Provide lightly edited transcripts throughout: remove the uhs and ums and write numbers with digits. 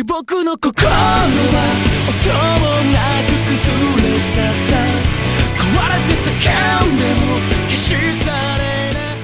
僕の心は音もなく崩れ去った壊れて叫んでも消し去れない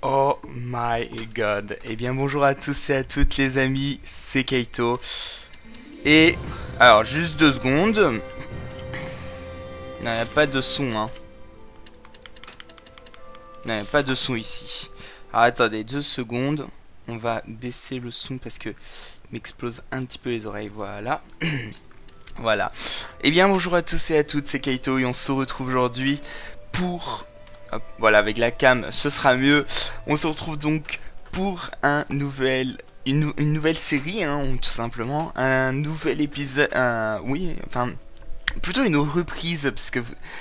Oh my god. Eh bien bonjour à tous et à toutes les amis, c'est Kaito. Et alors juste 2 secondes. Non, il n'y a pas de son hein. Non, il n'y a pas de son ici. Alors attendez 2 secondes. On va baisser le son parce que il m'explose un petit peu les oreilles. Voilà. Voilà. Eh bien bonjour à tous et à toutes, c'est Kaito et on se retrouve aujourd'hui pour... Hop, voilà, avec la cam, ce sera mieux. On se retrouve donc pour une nouvelle série, hein, tout simplement. Un nouvel épisode... oui, enfin... Plutôt une reprise, parce que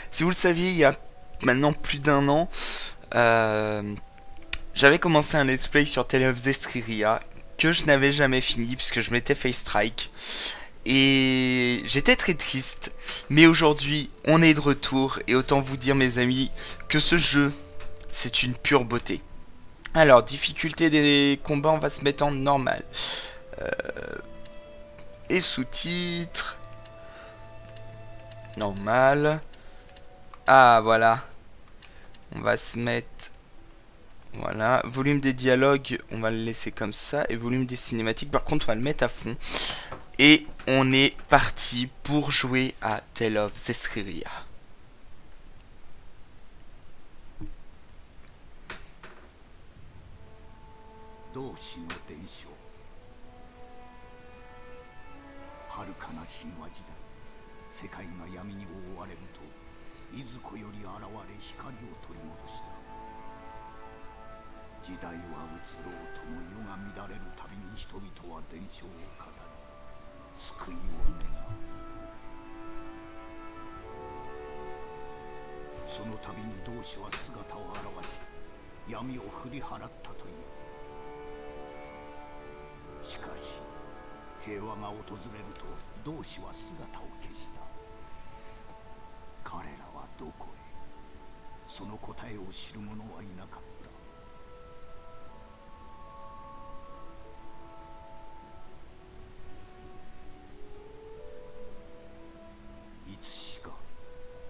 si vous le saviez, il y a maintenant plus d'1 an, j'avais commencé un let's play sur Tale of Zestiria, que je n'avais jamais fini, puisque je m'étais fait strike. Et j'étais très triste, mais aujourd'hui on est de retour et autant vous dire mes amis que ce jeu c'est une pure beauté. Alors difficulté des combats on va se mettre en normal. Euh, et sous-titres. Normal. Ah voilà. On va se mettre... Voilà. Volume des dialogues on va le laisser comme ça. Et volume des cinématiques par contre on va le mettre à fond. Et on est parti pour jouer à Tale of Zestiria.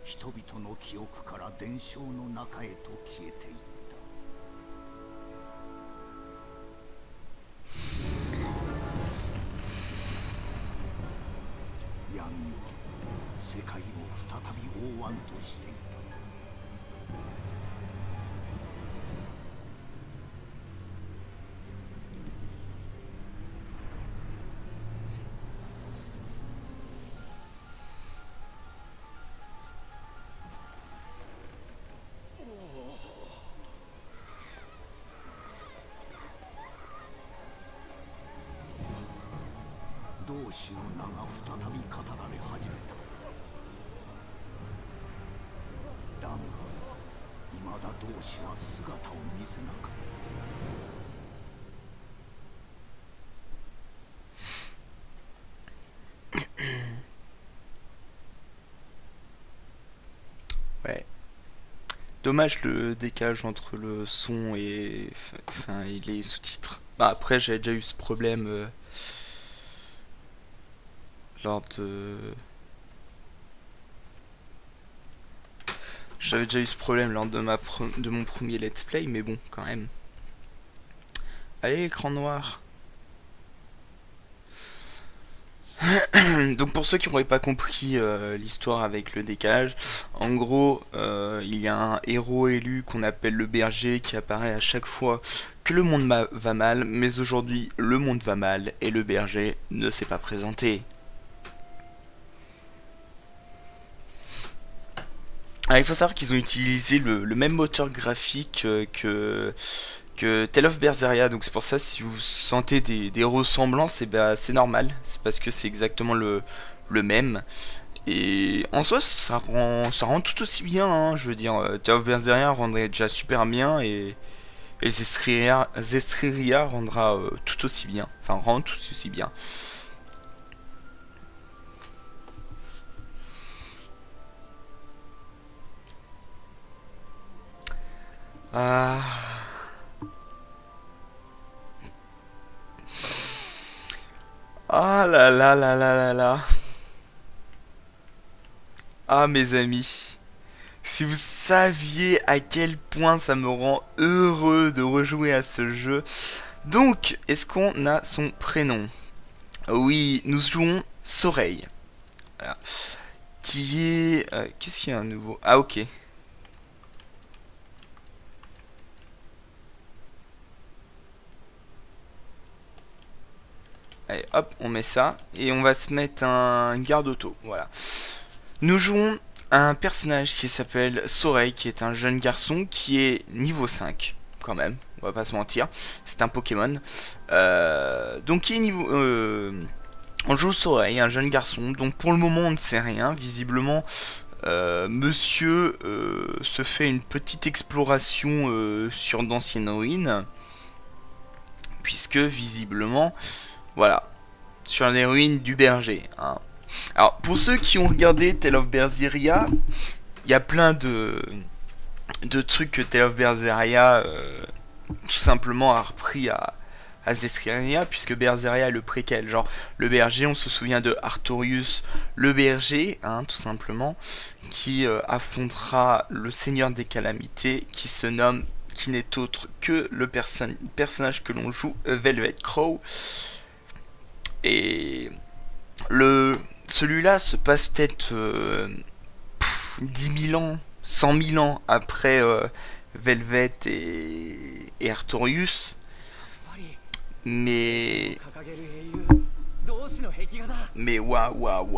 人々の記憶から伝承の中へと消えていった闇は世界を再び覆わんとしていた。同志の名が再び語られ始めた。だが未だ同志は姿を見せなかった。Ouais. Dommage le décalage entre le son et, enfin, et les sous-titres. Bah, après, j'avais déjà eu ce problème lors de... J'avais déjà eu ce problème lors de, de mon premier let's play, mais bon, quand même. Allez, écran noir. Donc pour ceux qui n'auraient pas compris l'histoire avec le décalage, en gros, il y a un héros élu qu'on appelle le berger qui apparaît à chaque fois que le monde va mal, mais aujourd'hui le monde va mal et le berger ne s'est pas présenté. Il faut savoir qu'ils ont utilisé le même moteur graphique que Tale of Berseria, donc c'est pour ça si vous sentez des ressemblances, c'est normal, c'est parce que c'est exactement le même. Et en soi ça rend tout aussi bien, hein, je veux dire, Tale of Berseria rendrait déjà super bien et Zestria rendra tout aussi bien, enfin rend tout aussi bien. Ah... Ah là là là là là là. Ah mes amis, si vous saviez à quel point ça me rend heureux de rejouer à ce jeu. Donc, est-ce qu'on a son prénom? Oui, nous jouons Soreil. Voilà. Qui est... Qu'est-ce qu'il y a un nouveau? Ah ok. Allez, hop, on met ça. Et on va se mettre un garde auto. Voilà. Nous jouons un personnage qui s'appelle Soreil, qui est un jeune garçon qui est niveau 5, quand même. On va pas se mentir. C'est un Pokémon. Donc, qui est niveau... on joue Soreil, un jeune garçon. Donc, pour le moment, on ne sait rien. Visiblement... monsieur se fait une petite exploration sur d'anciennes ruines, puisque visiblement, voilà, sur les ruines du berger. Hein. Alors, pour ceux qui ont regardé Tale of Berseria, il y a plein de trucs que Tale of Berseria tout simplement a repris à Zestria, puisque Berseria est le préquel. Genre, le berger, on se souvient de Artorius le berger, hein, tout simplement, qui affrontera le seigneur des calamités, qui n'est autre que le personnage que l'on joue, Velvet Crow. Et celui-là se passe peut-être 10 000 ans, 100 000 ans après Velvet et Artorius. Mais waouh.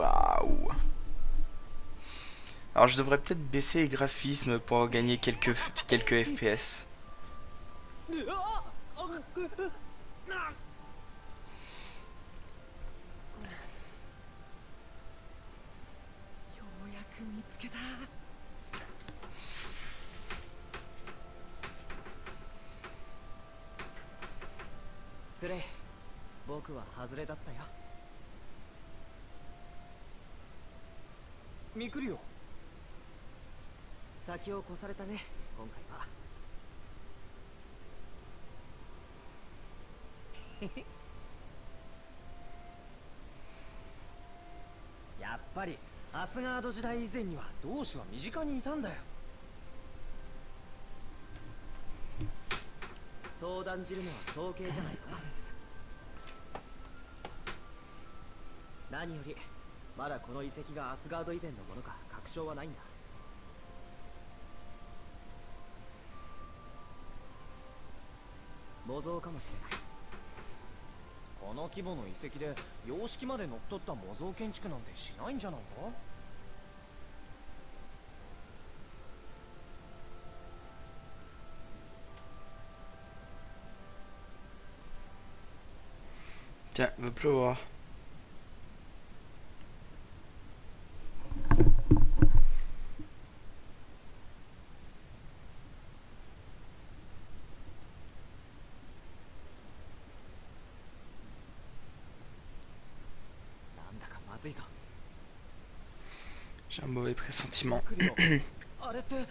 Alors je devrais peut-être baisser les graphismes pour gagner quelques FPS. アスガード時代以前には同志は身近にいたんだよ。そう断じるのは早計じゃないか。何よりまだこの遺跡がアスガード以前のものか確証はないんだ。模造かもしれない。この規模の遺跡で様式まで乗っ取った模造建築なんてしないんじゃないか。Tiens, il va pleuvoir. なんだかまずいぞ。 J'ai un mauvais pressentiment. あれって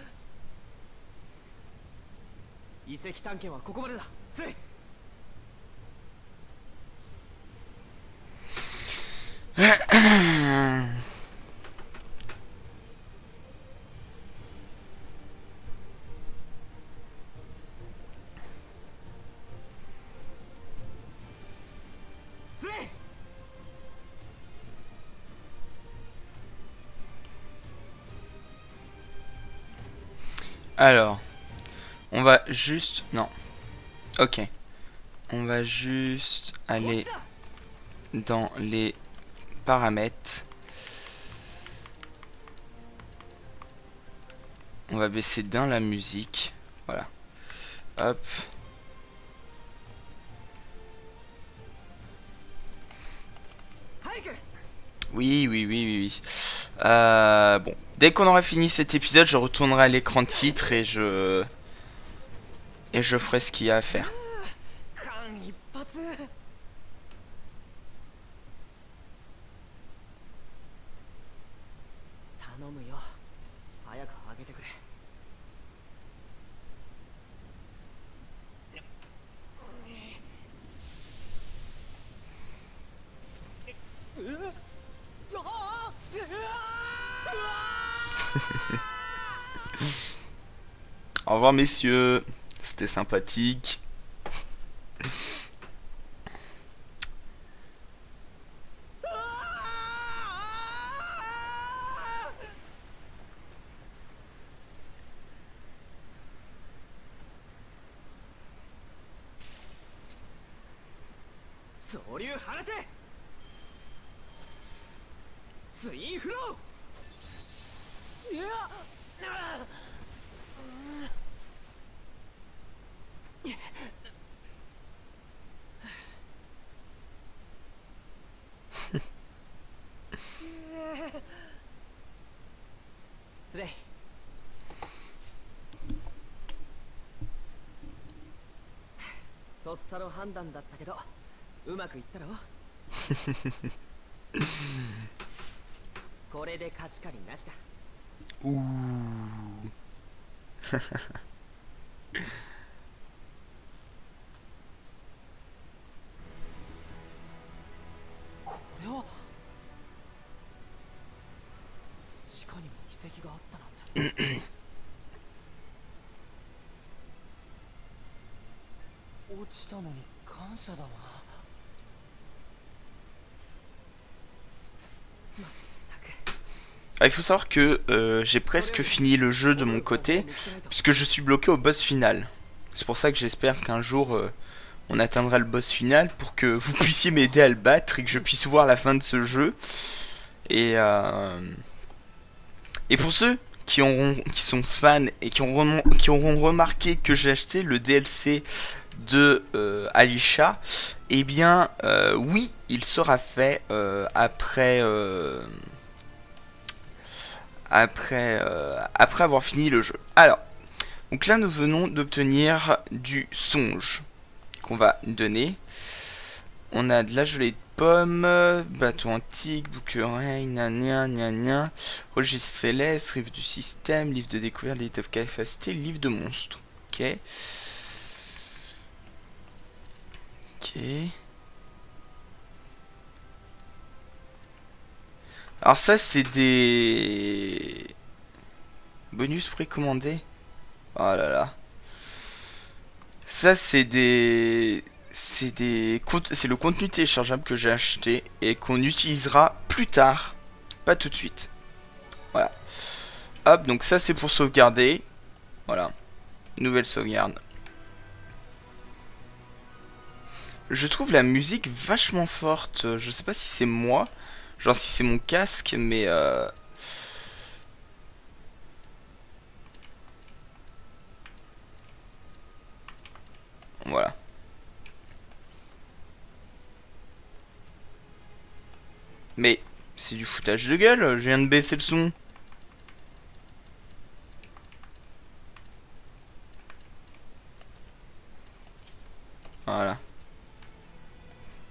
遺跡探検はここまでだ。スレイ。スレイ。 Alors, on va juste... Non. Ok. On va juste aller dans les paramètres. On va baisser d'un la musique. Voilà. Hop. Oui, oui, oui, oui, oui. Bon, dès qu'on aura fini cet épisode, je retournerai à l'écran titre et je ferai ce qu'il y a à faire. 間一髪。頼むよ。早く上げてくれ。Au revoir messieurs, c'était sympathique. Slay. とっさの判断だったけどうまくいったろ。これで貸し借りなしだ。これは地下にも遺跡があったなんて。落ちたのに感謝だな。Ah, il faut savoir que j'ai presque fini le jeu de mon côté, puisque je suis bloqué au boss final. C'est pour ça que j'espère qu'un jour on atteindra le boss final pour que vous puissiez m'aider à le battre et que je puisse voir la fin de ce jeu. Et pour ceux qui sont fans et qui auront remarqué que j'ai acheté le DLC de Alisha, eh bien oui, il sera fait après avoir fini le jeu. Alors, donc là nous venons d'obtenir du songe qu'on va donner. On a de la gelée de pomme, bâton antique, bouquerin, gna gna, registre céleste, livre du système, livre de découverte, livre de capacité, livre de monstre. Ok. Ok. Alors ça, c'est des... bonus précommandés. Oh là là. Ça, c'est des... C'est le contenu téléchargeable que j'ai acheté et qu'on utilisera plus tard. Pas tout de suite. Voilà. Hop, donc ça, c'est pour sauvegarder. Voilà. Nouvelle sauvegarde. Je trouve la musique vachement forte. Je sais pas si c'est moi. Genre si c'est mon casque, mais... Voilà. Mais c'est du foutage de gueule, je viens de baisser le son. Voilà.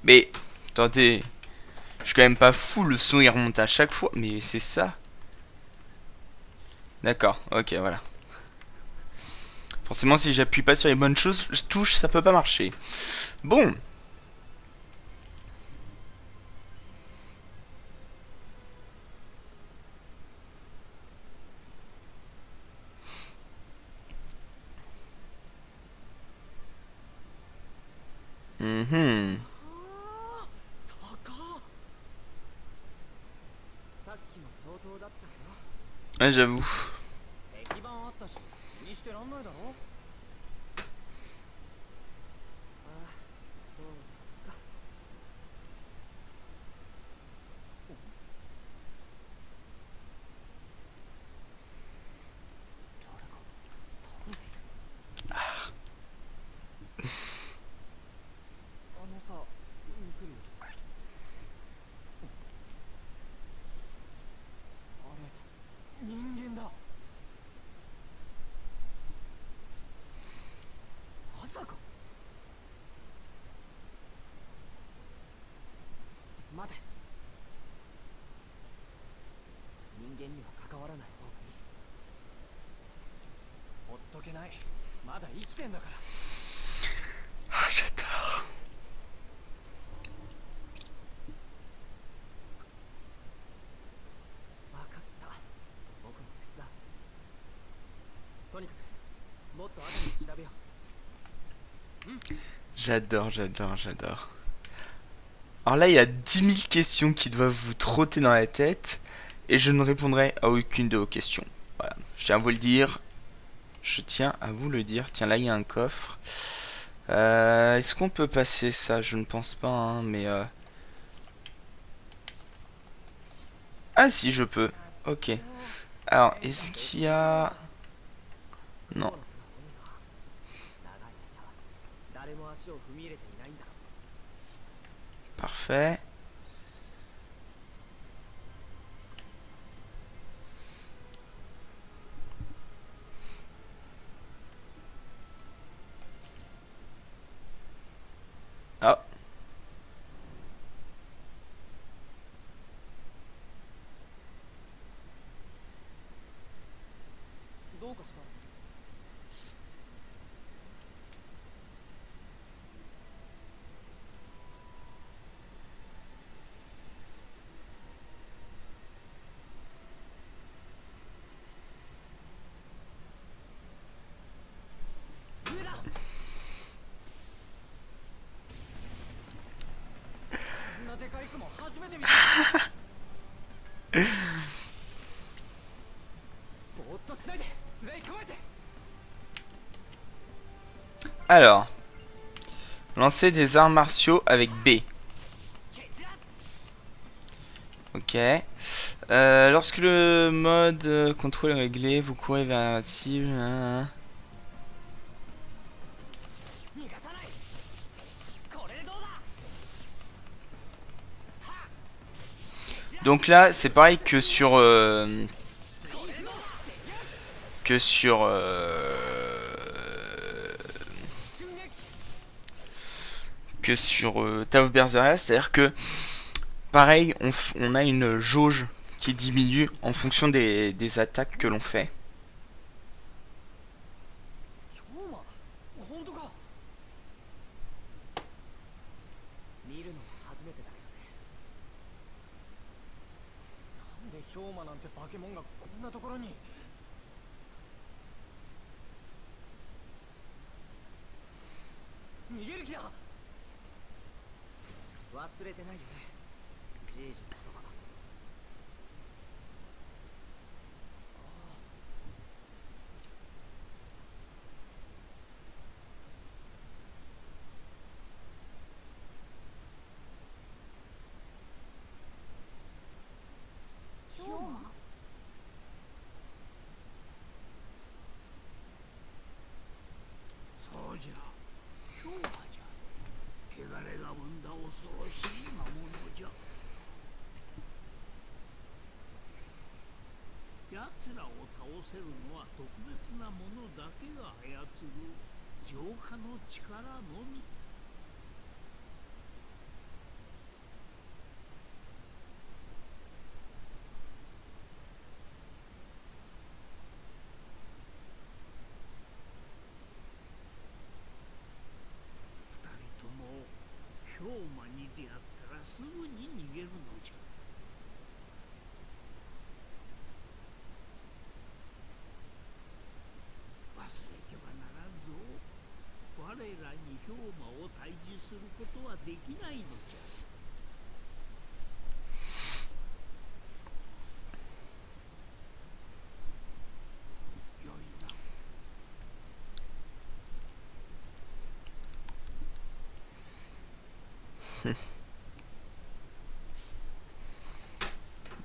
Mais, attendez, je suis quand même pas fou, le son il remonte à chaque fois. Mais c'est ça. D'accord, ok, voilà. Forcément, si j'appuie pas sur les bonnes choses, je touche, ça peut pas marcher. Bon. Mhm. さっきも相当だったけど Ouais, j'avoue. 石板あったし気にしてらんないだろああそうですか誰か倒れているあのさミクルあれ人間だまさか待て人間には関わらない方がいいほっとけないまだ生きてんだから Ah, j'adore. 分かった僕も手伝うとにかくもっと後に調べよう J'adore, j'adore, j'adore. Alors là, il y a 10 000 questions qui doivent vous trotter dans la tête. Et je ne répondrai à aucune de vos questions. Voilà, je tiens à vous le dire. Je tiens à vous le dire. Tiens, là, il y a un coffre. Est-ce qu'on peut passer ça? Je ne pense pas, hein, mais... Ah si, je peux. Ok. Alors, est-ce qu'il y a... Non. 長い間誰も足を踏み入れていないんだろ Parfait. Ah. どうかした上だこんなでかい雲初めて見たぼーっとしないで素早い構えて Alors. Lancer des arts martiaux avec B. 蹴散らす Ok. Lorsque le mode contrôle est réglé, vous courez vers la cible. 逃がさないこれでどうだ Donc là, c'est pareil que sur... que sur... 襲撃 que sur Tao of Berseria, c'est-à-dire que pareil, on a une jauge qui diminue en fonction des attaques que l'on fait. 今日は本当か見るのは初めてだけどね兵馬なんて化け物がこんなところに。逃げる気だ。忘れてないよね、じいじの言葉。そうじゃ、氷河じゃ。汚れが生んだ恐ろしい魔物じゃ。奴らを倒せるのは特別なものだけが操る浄化の力のみ。氷馬に出会ったらすぐに逃げるのじゃ。忘れてはならんぞ。我らに氷馬を退治することはできないのじゃ。よいな。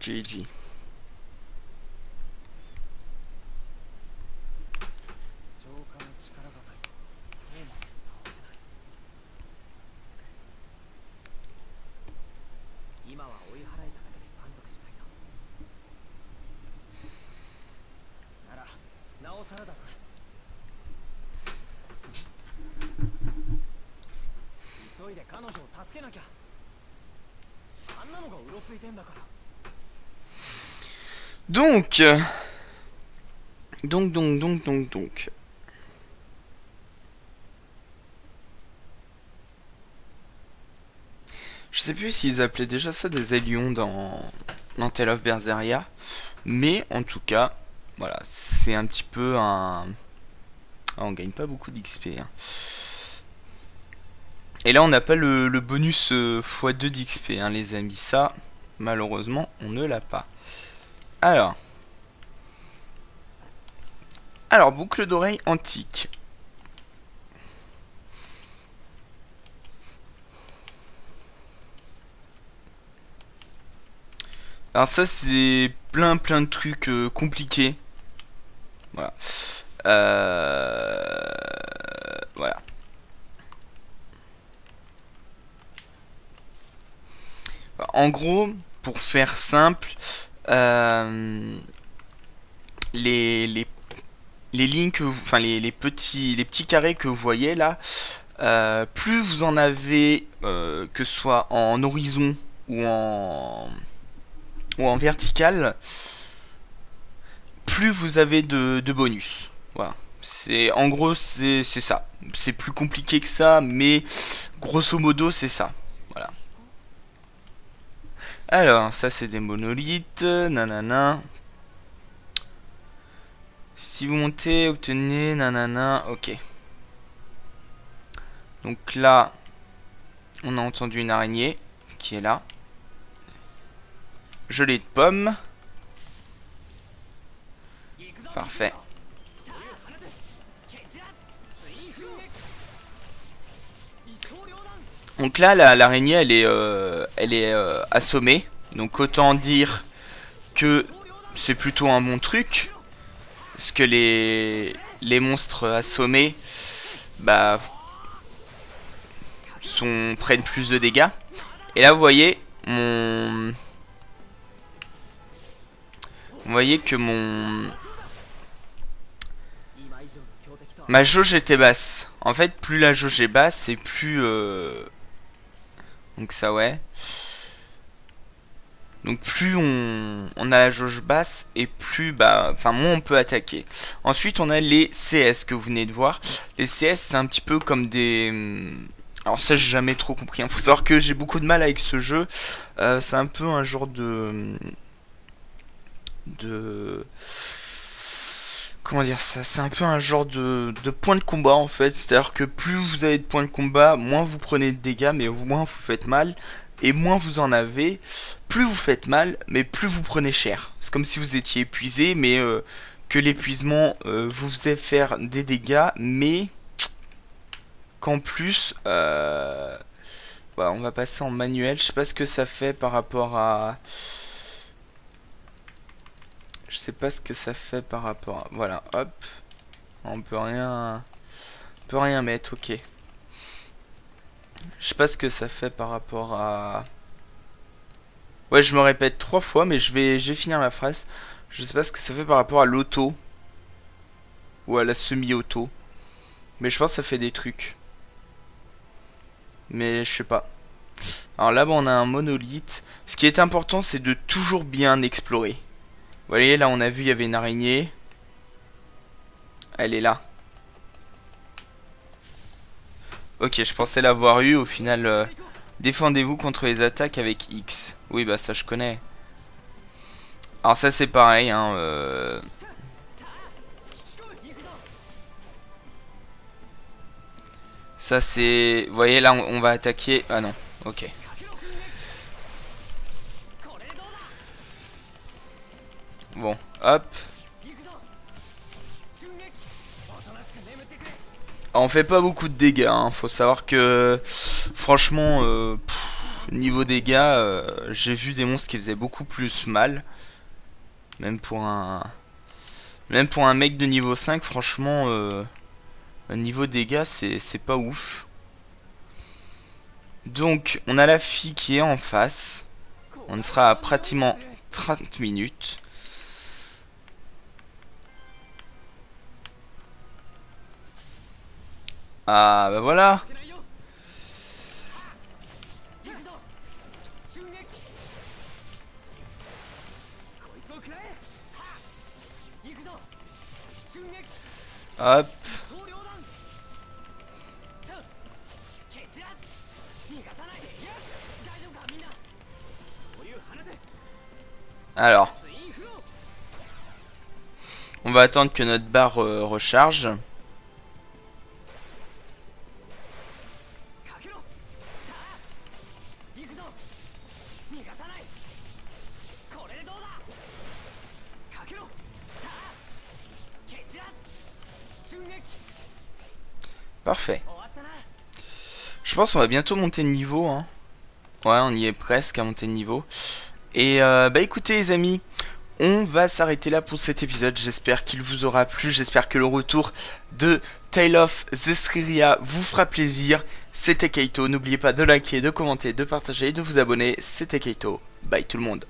GG。浄化の力がないと兵馬を倒せない。今は追い払えただけで満足しないと。ならなおさらだな。急いで彼女を助けなきゃ。あんなのがうろついてんだから。Donc, je sais plus s'ils appelaient déjà ça des Ailions dans Tale of Berseria, mais en tout cas, voilà, c'est un petit peu un... Ah, on gagne pas beaucoup d'XP. Hein. Et là, on n'a pas le bonus x2 d'XP, hein, les amis. Ça, malheureusement, on ne l'a pas. Alors, boucle d'oreille antique. Alors ça, c'est plein de trucs compliqués. Voilà. Voilà. En gros, pour faire simple, les lignes que vous, enfin les petits carrés que vous voyez là, plus vous en avez, que ce soit en horizon ou en vertical, plus vous avez de bonus. Voilà. En gros c'est ça. C'est plus compliqué que ça, mais grosso modo c'est ça. Voilà. Alors, ça c'est des monolithes, nanana. Si vous montez, obtenez, nanana, ok. Donc là, on a entendu une araignée qui est là. Gelée de pommes. Parfait. Donc là, l'araignée, elle est assommée. Donc autant dire que c'est plutôt un bon truc. Parce que les monstres assommés, bah, prennent plus de dégâts. Et là, vous voyez, vous voyez que ma jauge était basse. En fait, plus la jauge est basse, et plus... Donc ça, ouais. Donc plus on a la jauge basse, et plus, bah, enfin, moins on peut attaquer. Ensuite, on a les CS que vous venez de voir. Les CS, c'est un petit peu comme des... Alors ça, j'ai jamais trop compris. Il faut savoir que j'ai beaucoup de mal avec ce jeu. C'est un peu un genre de... de... Comment dire ça? C'est un peu un genre de point de combat en fait. C'est-à-dire que plus vous avez de points de combat, moins vous prenez de dégâts, mais moins vous faites mal. Et moins vous en avez, plus vous faites mal, mais plus vous prenez cher. C'est comme si vous étiez épuisé, mais que l'épuisement vous faisait faire des dégâts, mais qu'en plus... Voilà, on va passer en manuel. Je sais pas ce que ça fait par rapport à... Je sais pas ce que ça fait par rapport à... Voilà, hop. On peut rien mettre, ok. Je sais pas ce que ça fait par rapport à... Ouais, je me répète 3 fois, mais je vais finir la phrase. Je sais pas ce que ça fait par rapport à l'auto. Ou à la semi-auto. Mais je pense que ça fait des trucs. Mais je sais pas. Alors là, on a un monolithe. Ce qui est important, c'est de toujours bien explorer. Vous voyez, là, on a vu, il y avait une araignée. Elle est là. Ok, je pensais l'avoir eu. Au final, défendez-vous contre les attaques avec X. Oui, bah ça, je connais. Alors ça, c'est pareil, hein. Ça, c'est... Vous voyez, là, on va attaquer... Ah non, ok. Bon, hop. On fait pas beaucoup de dégâts, hein. Faut savoir que franchement, niveau dégâts, j'ai vu des monstres qui faisaient beaucoup plus mal. Même pour un mec de niveau 5, franchement, niveau dégâts, c'est pas ouf. Donc, on a la fille qui est en face. On sera à pratiquement 30 minutes. Ah bah voilà. Hop. Alors, on va attendre que notre barre recharge. Parfait. Je pense qu'on va bientôt monter de niveau, hein. Ouais, on y est presque à monter de niveau. Et bah écoutez les amis, on va s'arrêter là pour cet épisode. J'espère qu'il vous aura plu. J'espère que le retour de Tale of Zestiria vous fera plaisir. C'était Kaito. N'oubliez pas de liker, de commenter, de partager et de vous abonner. C'était Kaito. Bye tout le monde.